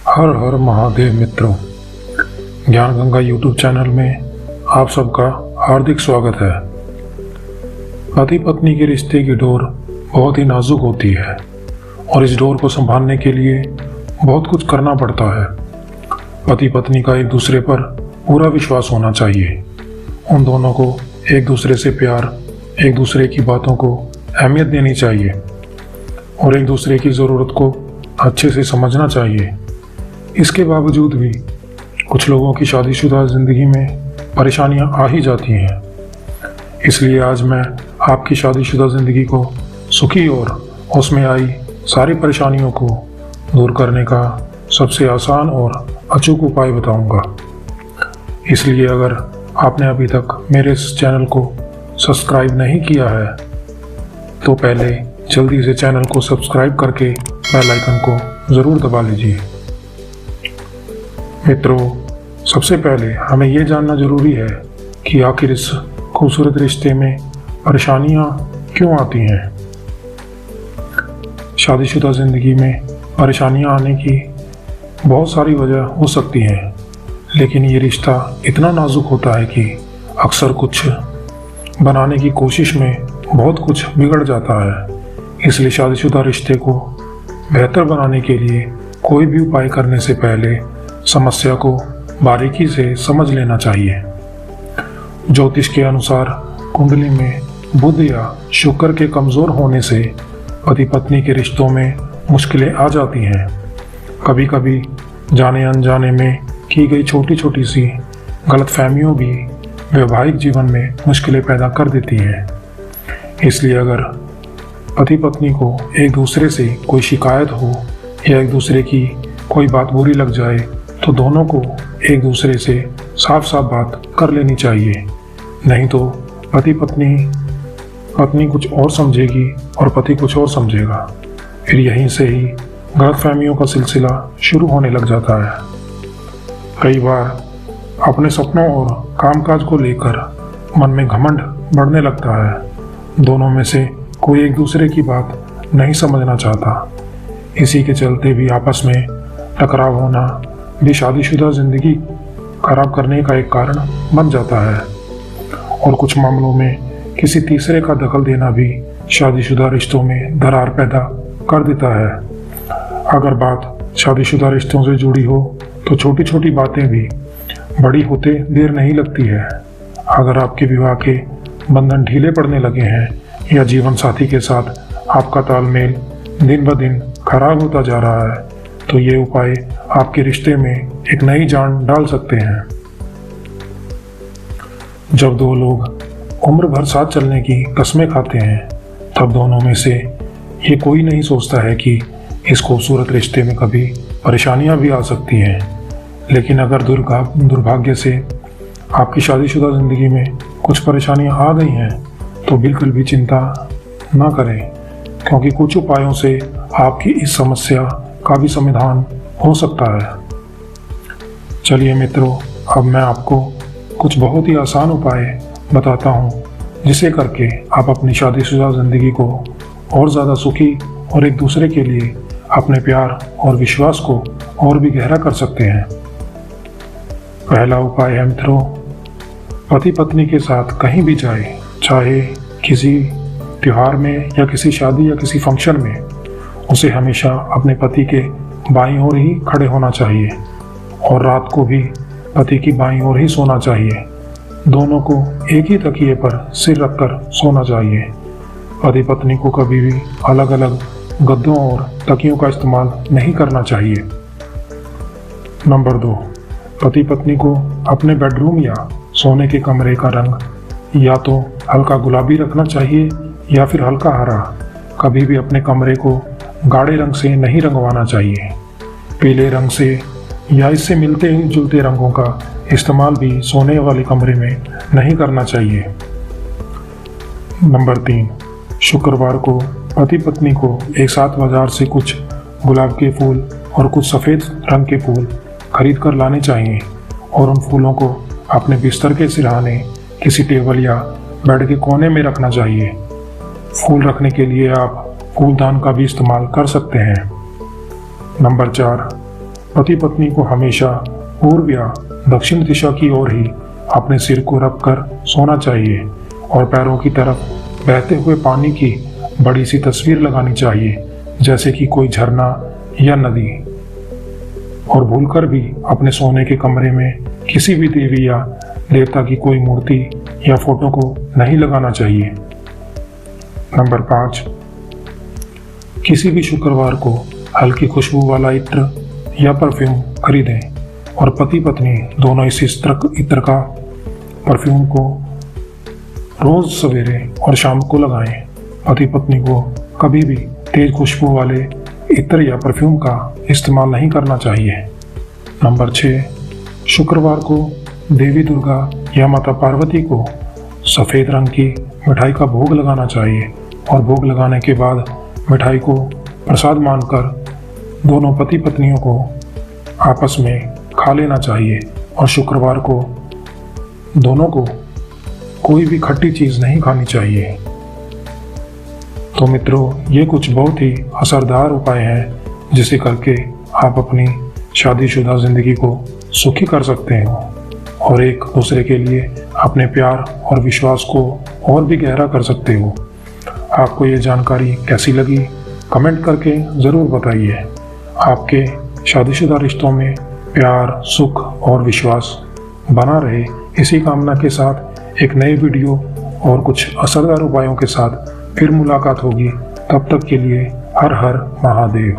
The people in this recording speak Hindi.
हर हर महादेव मित्रों, ज्ञान गंगा यूट्यूब चैनल में आप सबका हार्दिक स्वागत है। पति पत्नी के रिश्ते की डोर बहुत ही नाजुक होती है और इस डोर को संभालने के लिए बहुत कुछ करना पड़ता है। पति पत्नी का एक दूसरे पर पूरा विश्वास होना चाहिए। उन दोनों को एक दूसरे से प्यार, एक दूसरे की बातों को अहमियत देनी चाहिए और एक दूसरे की ज़रूरत को अच्छे से समझना चाहिए। इसके बावजूद भी कुछ लोगों की शादीशुदा ज़िंदगी में परेशानियां आ ही जाती हैं। इसलिए आज मैं आपकी शादीशुदा ज़िंदगी को सुखी और उसमें आई सारी परेशानियों को दूर करने का सबसे आसान और अचूक उपाय बताऊंगा। इसलिए अगर आपने अभी तक मेरे इस चैनल को सब्सक्राइब नहीं किया है तो पहले जल्दी से चैनल को सब्सक्राइब करके बेल आइकन को ज़रूर दबा लीजिए। मित्रों, सबसे पहले हमें यह जानना जरूरी है कि आखिर इस खूबसूरत रिश्ते में परेशानियां क्यों आती हैं। शादीशुदा ज़िंदगी में परेशानियां आने की बहुत सारी वजह हो सकती हैं, लेकिन ये रिश्ता इतना नाजुक होता है कि अक्सर कुछ बनाने की कोशिश में बहुत कुछ बिगड़ जाता है। इसलिए शादीशुदा रिश्ते को बेहतर बनाने के लिए कोई भी उपाय करने से पहले समस्या को बारीकी से समझ लेना चाहिए। ज्योतिष के अनुसार कुंडली में बुध या शुक्र के कमज़ोर होने से पति पत्नी के रिश्तों में मुश्किलें आ जाती हैं। कभी कभी जाने अनजाने में की गई छोटी छोटी सी गलतफहमियों भी वैवाहिक जीवन में मुश्किलें पैदा कर देती हैं। इसलिए अगर पति पत्नी को एक दूसरे से कोई शिकायत हो या एक दूसरे की कोई बात बुरी लग जाए तो दोनों को एक दूसरे से साफ साफ बात कर लेनी चाहिए। नहीं तो पत्नी कुछ और समझेगी और पति कुछ और समझेगा। फिर यहीं से ही गलतफहमियों का सिलसिला शुरू होने लग जाता है। कई बार अपने सपनों और कामकाज को लेकर मन में घमंड बढ़ने लगता है। दोनों में से कोई एक दूसरे की बात नहीं समझना चाहता। इसी के चलते भी आपस में टकराव होना भी शादीशुदा ज़िंदगी खराब करने का एक कारण बन जाता है और कुछ मामलों में किसी तीसरे का दखल देना भी शादीशुदा रिश्तों में दरार पैदा कर देता है। अगर बात शादीशुदा रिश्तों से जुड़ी हो तो छोटी छोटी बातें भी बड़ी होते देर नहीं लगती है। अगर आपके विवाह के बंधन ढीले पड़ने लगे हैं या जीवन साथी के साथ आपका तालमेल दिन ब दिन खराब होता जा रहा है तो ये उपाय आपके रिश्ते में एक नई जान डाल सकते हैं। जब दो लोग उम्र भर साथ चलने की कस्में खाते हैं तब दोनों में से ये कोई नहीं सोचता है कि इस खूबसूरत रिश्ते में कभी परेशानियां भी आ सकती हैं। लेकिन अगर दुर्भाग्य से आपकी शादीशुदा ज़िंदगी में कुछ परेशानियां आ गई हैं तो बिल्कुल भी चिंता ना करें, क्योंकि कुछ उपायों से आपकी इस समस्या का भी समाधान हो सकता है। चलिए मित्रों, अब मैं आपको कुछ बहुत ही आसान उपाय बताता हूँ जिसे करके आप अपनी शादीशुदा ज़िंदगी को और ज़्यादा सुखी और एक दूसरे के लिए अपने प्यार और विश्वास को और भी गहरा कर सकते हैं। पहला उपाय है मित्रों, पति पत्नी के साथ कहीं भी जाए, चाहे किसी त्योहार में या किसी शादी या किसी फंक्शन में, उसे हमेशा अपने पति के बाईं ओर ही खड़े होना चाहिए और रात को भी पति की बाईं ओर ही सोना चाहिए। दोनों को एक ही तकिए पर सिर रखकर सोना चाहिए। पति पत्नी को कभी भी अलग अलग गद्दों और तकियों का इस्तेमाल नहीं करना चाहिए। नंबर 2, पति पत्नी को अपने बेडरूम या सोने के कमरे का रंग या तो हल्का गुलाबी रखना चाहिए या फिर हल्का हरा। कभी भी अपने कमरे को गाढ़े रंग से नहीं रंगवाना चाहिए। पीले रंग से या इससे मिलते जुलते रंगों का इस्तेमाल भी सोने वाले कमरे में नहीं करना चाहिए। नंबर 3, शुक्रवार को पति पत्नी को एक साथ बाजार से कुछ गुलाब के फूल और कुछ सफ़ेद रंग के फूल खरीद कर लाने चाहिए और उन फूलों को अपने बिस्तर के सिरहाने, किसी टेबल या बेड के कोने में रखना चाहिए। फूल रखने के लिए आप फूलदान का भी इस्तेमाल कर सकते हैं। नंबर 4, पति पत्नी को हमेशा पूर्व या दक्षिण दिशा की ओर ही अपने सिर को रखकर सोना चाहिए और पैरों की तरफ बहते हुए पानी की बड़ी सी तस्वीर लगानी चाहिए, जैसे कि कोई झरना या नदी। और भूलकर भी अपने सोने के कमरे में किसी भी देवी या देवता की कोई मूर्ति या फोटो को नहीं लगाना चाहिए। नंबर 5, किसी भी शुक्रवार को हल्की खुशबू वाला इत्र या परफ्यूम खरीदें और पति पत्नी दोनों इस इत्र का परफ्यूम को रोज सवेरे और शाम को लगाएं। पति पत्नी को कभी भी तेज खुशबू वाले इत्र या परफ्यूम का इस्तेमाल नहीं करना चाहिए। नंबर 6, शुक्रवार को देवी दुर्गा या माता पार्वती को सफ़ेद रंग की मिठाई का भोग लगाना चाहिए और भोग लगाने के बाद मिठाई को प्रसाद मानकर दोनों पति पत्नियों को आपस में खा लेना चाहिए और शुक्रवार को दोनों को कोई भी खट्टी चीज़ नहीं खानी चाहिए। तो मित्रों, ये कुछ बहुत ही असरदार उपाय हैं जिसे करके आप अपनी शादीशुदा ज़िंदगी को सुखी कर सकते हो और एक दूसरे के लिए अपने प्यार और विश्वास को और भी गहरा कर सकते हो। आपको ये जानकारी कैसी लगी कमेंट करके ज़रूर बताइए। आपके शादीशुदा रिश्तों में प्यार, सुख और विश्वास बना रहे, इसी कामना के साथ एक नए वीडियो और कुछ असरदार उपायों के साथ फिर मुलाकात होगी। तब तक के लिए हर हर महादेव।